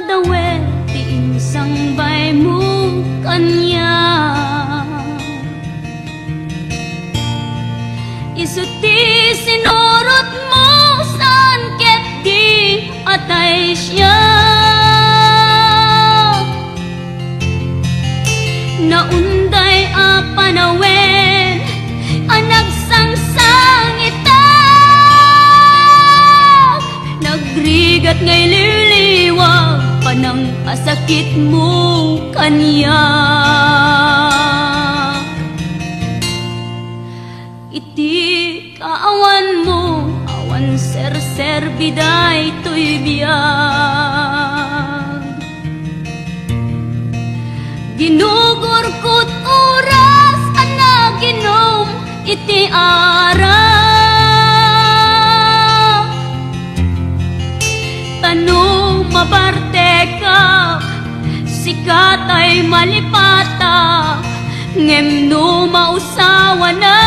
dawet ti insang bay mo kanya. Isu ti sinurot mo saan ket di atay siya. Naunday a panawen anag sangsang itak, nagrigat ngay liliwag panang asakit mo kanya. Iti kaawan mo awan ser biday to'y biyag, ginugurkot oras ana ginom iti ara. Tano mabarte ka sikat ay malipata, ngem no mausawa na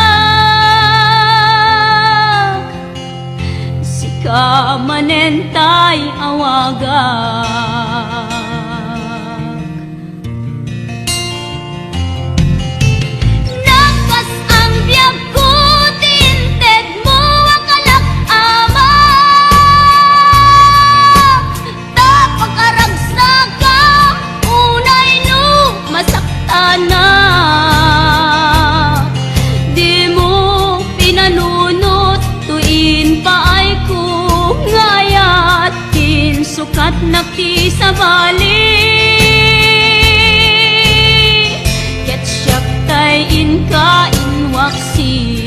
sika manentay awagak. Nagpas ang biyag ko tinted mo akalak ama, tapagkaragsak ka unay no masakta na. Di mo pinanunot tuin paay ko ngayatin sukat nakti sa bali. Ket siyak tay inka inwaksi.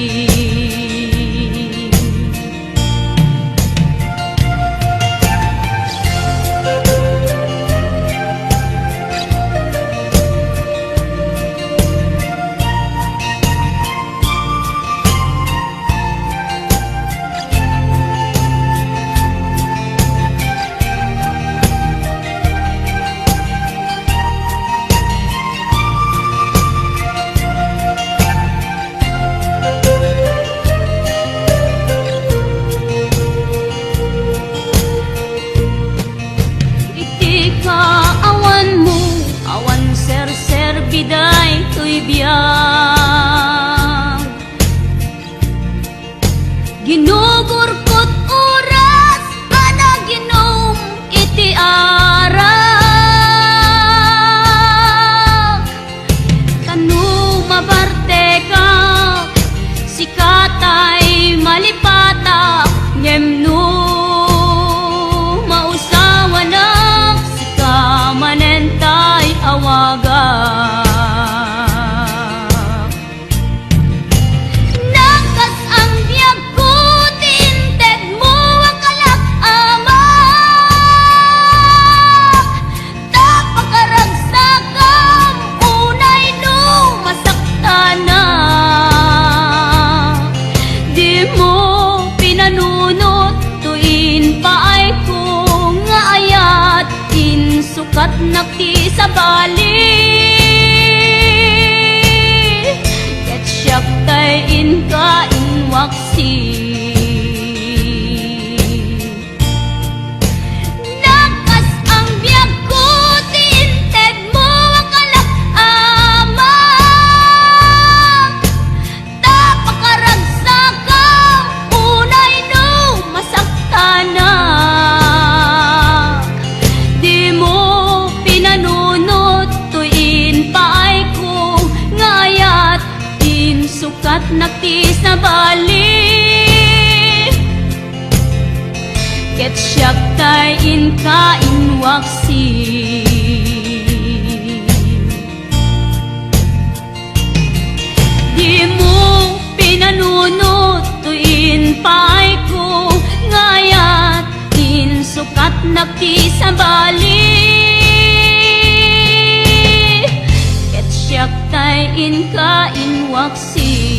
Biday to'y biyag, ginugurkot oras ana ginom iti ara. Tano mabarte ka sikatay malipata, ngem no mausawa na sika manentay awaga. Sukat nakti sa bali, ket siyak tay inka inwaksi. Nagkas ang biyag ko tinted mo akalak ama, tapagkaragsak ka unay no masakta na. Sukat nakti sa bali, ket siyak tay inka inwaksi. Di mo pinanunot tuin paay ko ngayat in sukat nakti sa bali, ket siyak tay inka inwaksi.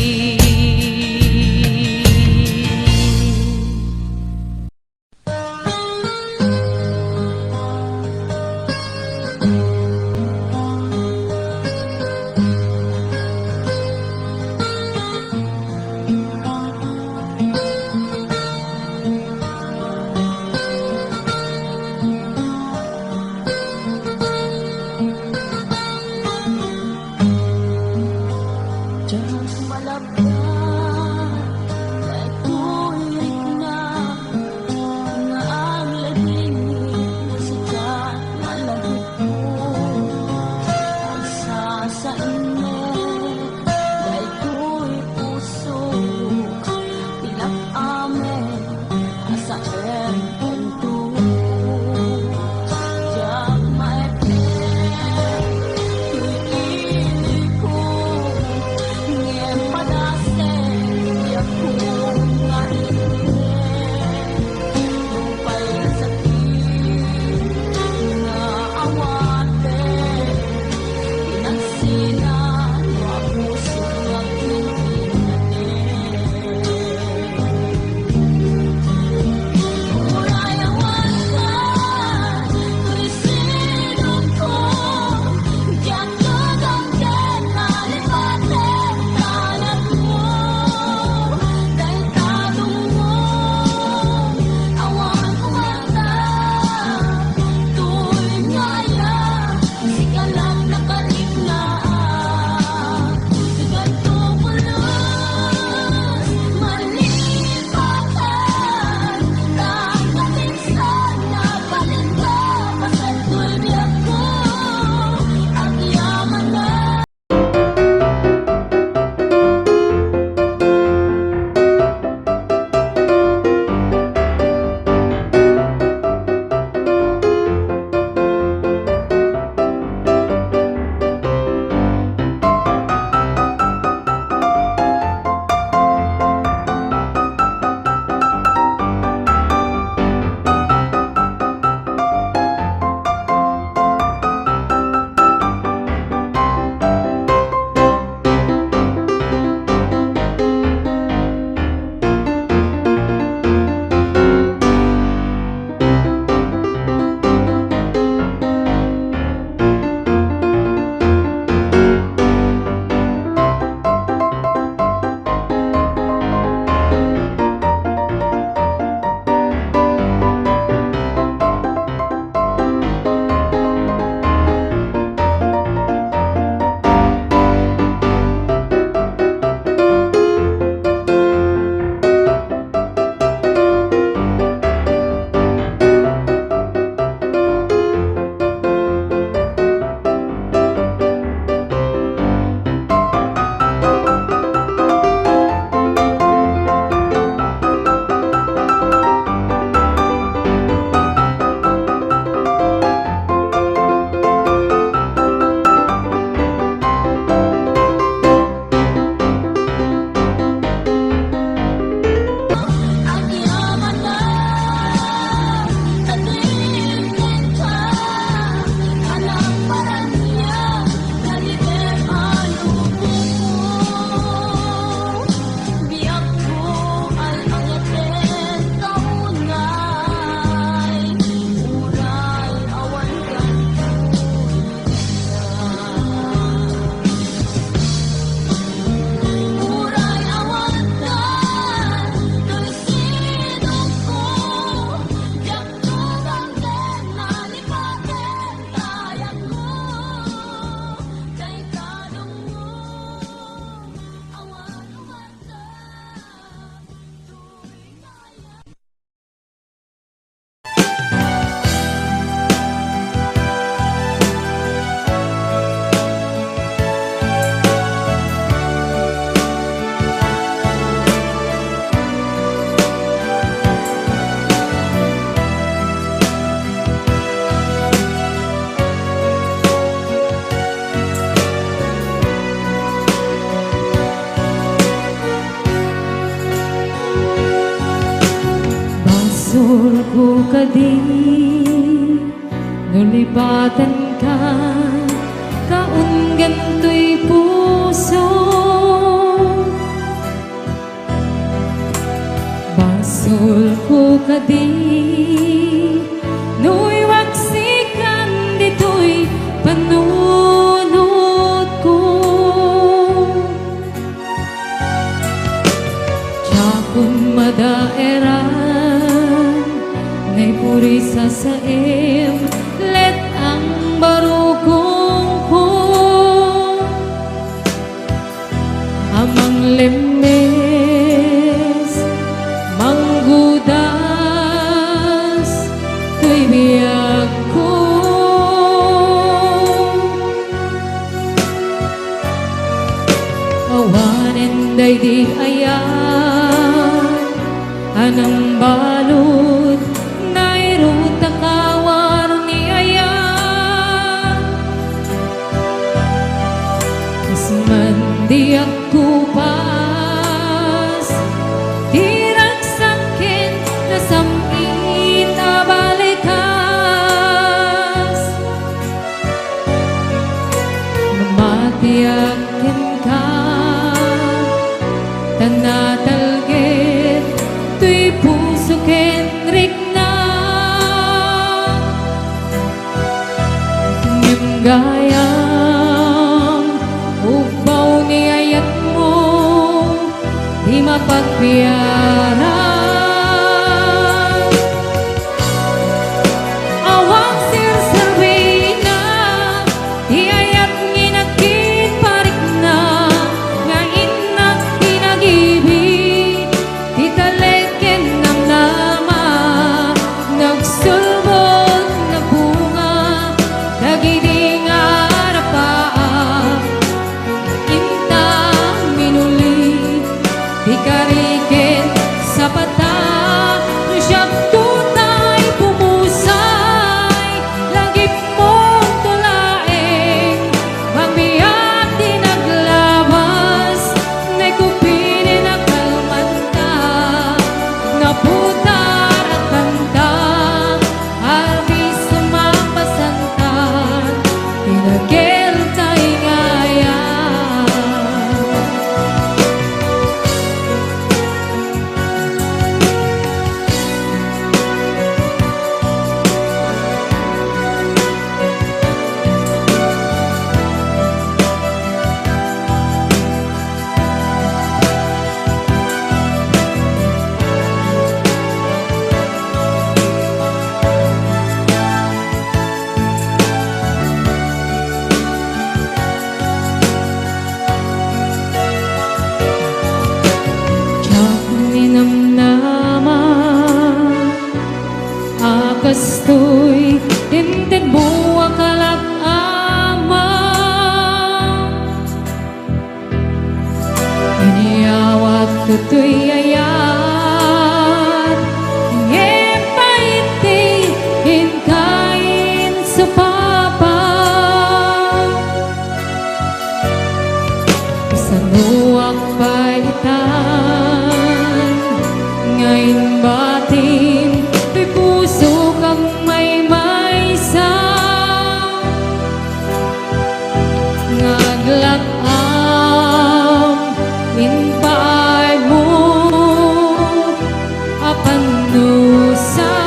Basol ko ka di nulibatan ka kaunggan to'y puso. Basol ko ka di nu'y waksikan dito'y panunod ko. Tsakon madaeran ngay puri sa saim let ang barugong ko amang lemes manggudas tuy biyag ko. Awanen day di ayan anang balot nairuta kawar ni ayan isman di ako pas dirag sakin na samit abalikas mamatiyakin ka tanatalgit tuy puso ken rikna ngem gayang ubaw ni ayat mo di mapagpiara. Awang sirservina di ayat nginagin parik na nga inak pinag-ibig di taleken ng nama nagsulbog na bunga dagiding arapaa intang minuli di kariken sa pata siyang tunay pumusay lagip mong tulaeng mamiyat di naglabas na kupinin na kalmanta naputar at kanta arbi sumapasantan tinagel ta'y ngayan. Ninamnaman akas to'y tintin buwa kalak ama iniyawat ko to'y ayat ngepaiti hinkain sa papa sanuak paitan ngayon batin tuy puso kang may maysa ngaglakam inpaay mo apanusa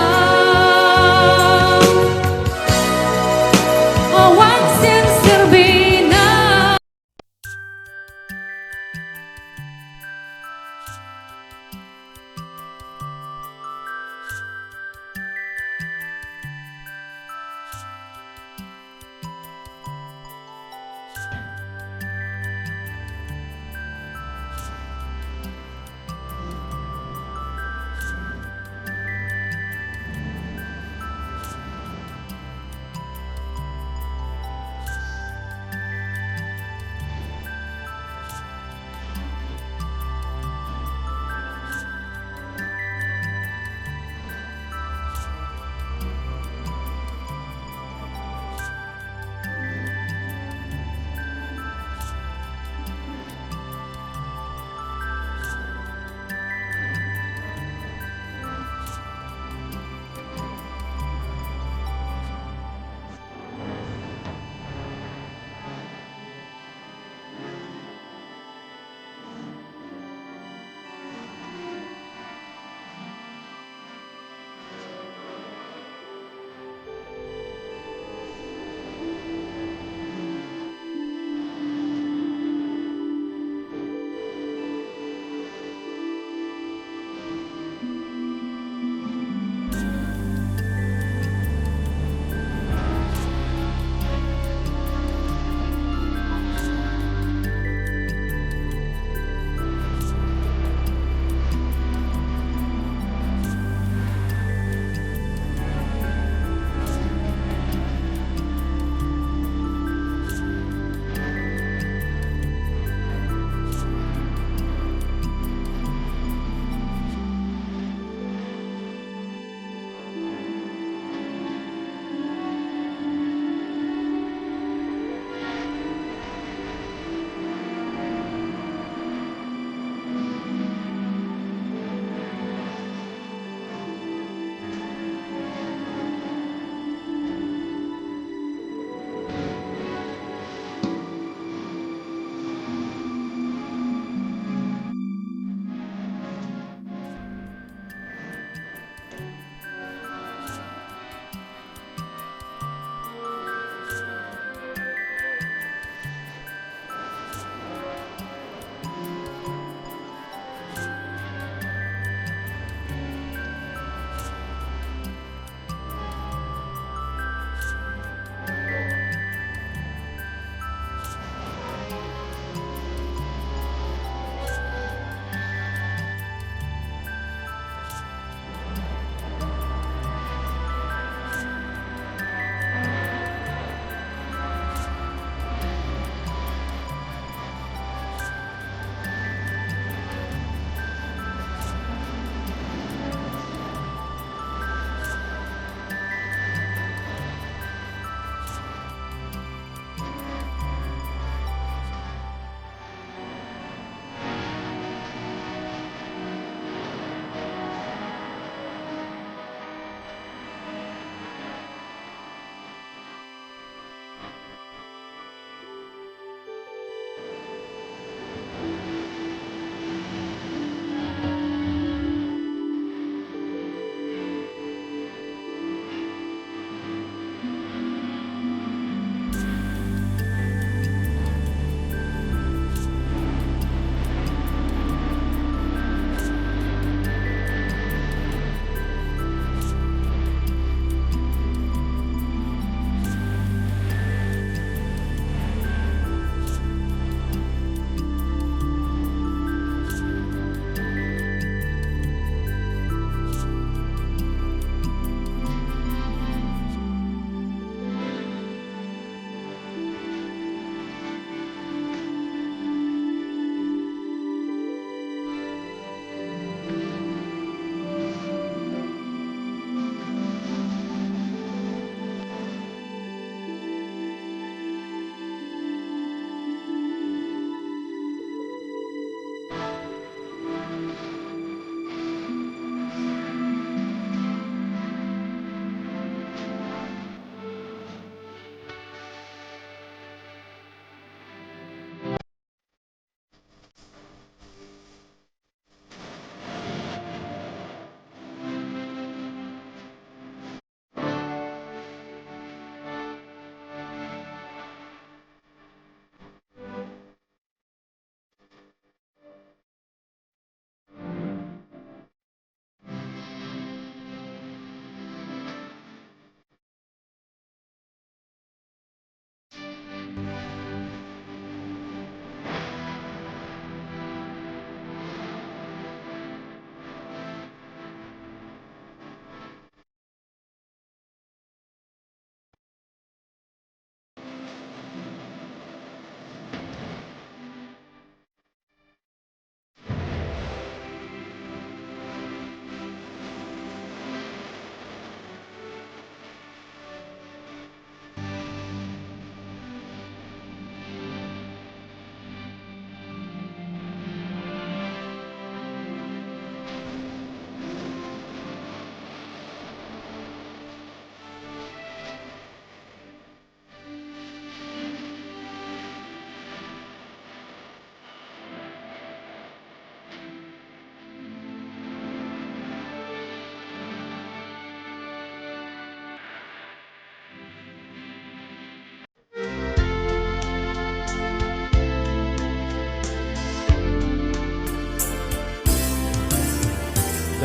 awan sirserbina.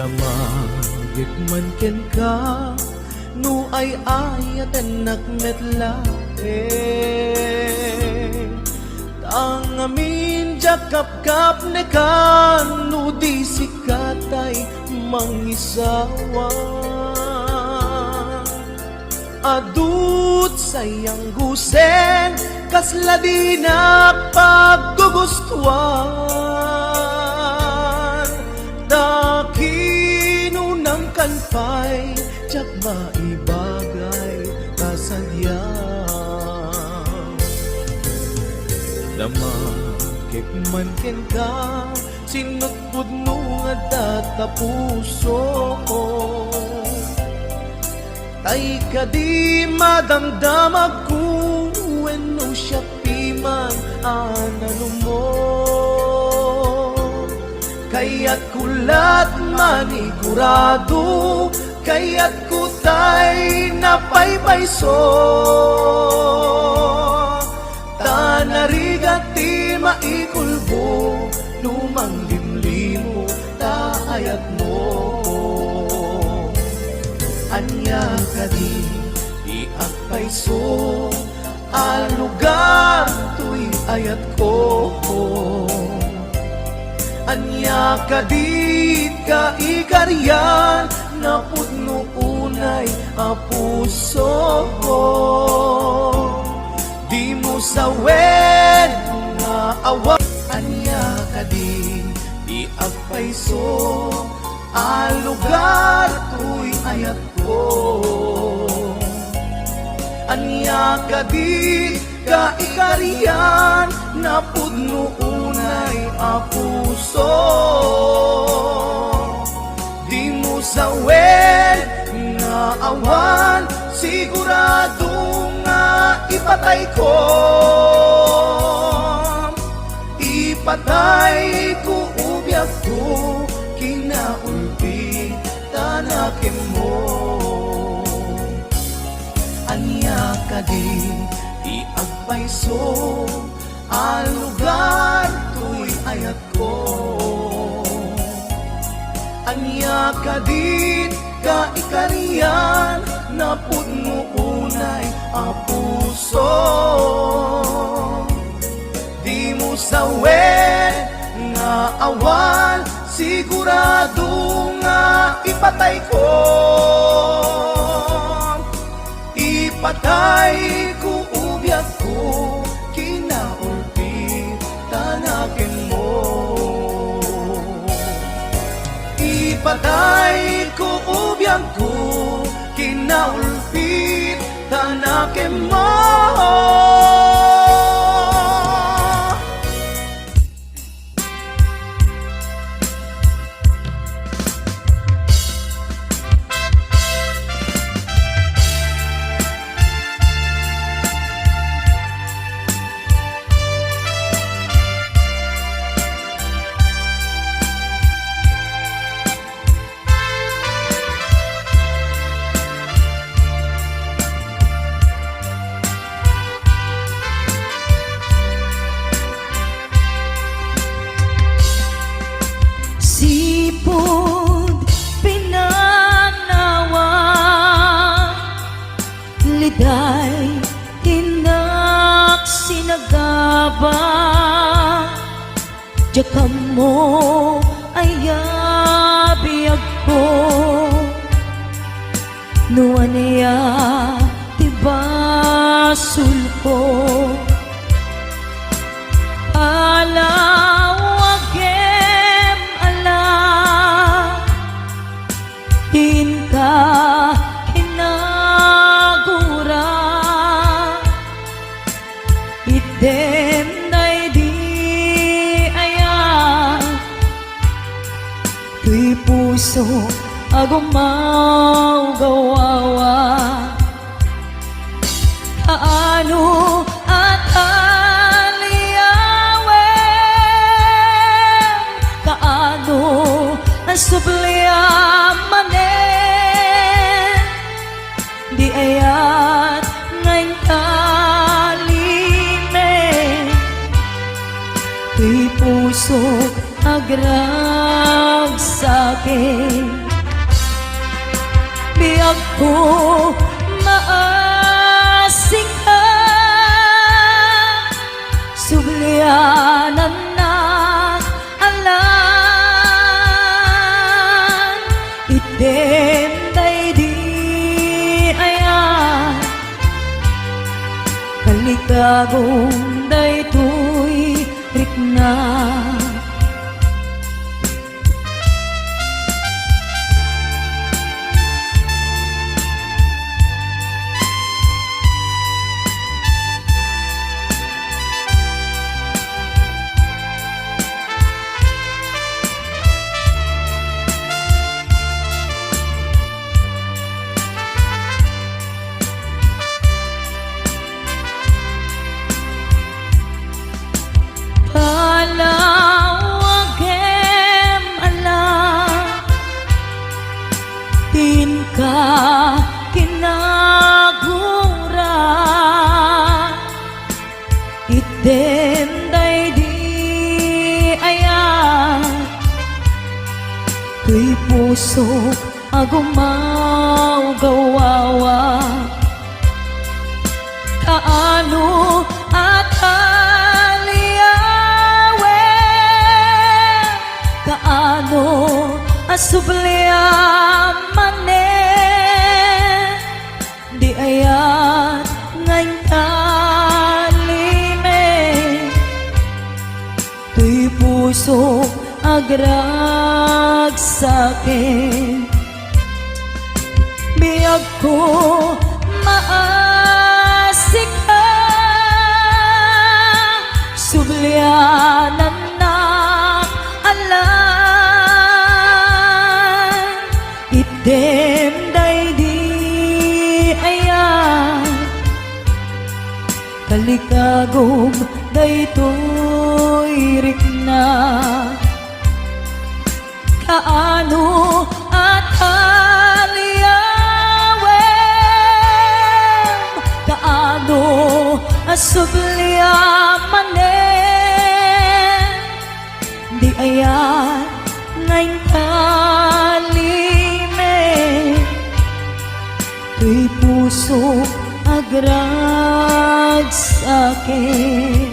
Damagit man ken ka, no ay ayaten nakmetla ang amin jakap-kap ne kan, no di sikatay mangisawa. Adut sayang gusen, kasla di na paggugustuhan. Dakinunang kanpay, tsak maibagay kasadya. Damakik man ken ka, sinutpud no nga datapuso. Ay kadi madamdamag ko, wenno siya piman anano mo. Kaya't kulat manigurado, kaya't kutay napaypayso. Tanarigat ti maikulbo, lumang limlimo taayat mo. Anya kadi iagpayso, alugar tuy ayat ko. Anya kadit ka ikaryan, napudno unay apuso ko. Di mo sawen nga awa, anya kadit di agpayso, alugar tuy ayat ko. Anya kadit ka ikarian, napudno unay apuso. Di mo sawen nga awan, sigurado nga ipatay ko. Ipatay ko ubyak ko, kinaulpi tanakim mo. Anya kadi di agpayso, alugar tuy ayat ko. Anya kadit ka ikarian, napudno unay apuso. Di mo sawen nga awan, sigurado nga ipatay ko. Ipatay ko ubyak ko, kinaulpi tanakin mo. Ipatay ko ubyak ko, kinaulpi tanakin mo. Sipod pinanawa, liday tinak sinagaba. Jakam mo ay abiyag ko, nuwan niya tibasul ko. Alawagem ala, din ka hinagura. Item na'y di ayan, tuy puso agumaw gawawa. Kaano at subliamanen, di ayat ngayon kalimen. Tuy puso agrag sa'kin. Biyag ko maasing ka, sublianan na alam. Itenda'y di ayan, kalikagong daytoy rikna. Palawagem alam, tin ka kinagura, itenda'y di ayan, tuy puso agumaw gawawa. Kaano at kaano asubliaman di ayat ngayon kalime, tuy puso agrag sa'kin. Biyag ko maasik ka, sublianan na alam. Itenda'y di ayan, kalikagong daytoy rikna. Kaano at aliyawem, kaano asubliaman di ayan ngayon kalime, tuy puso agrag sa'kin.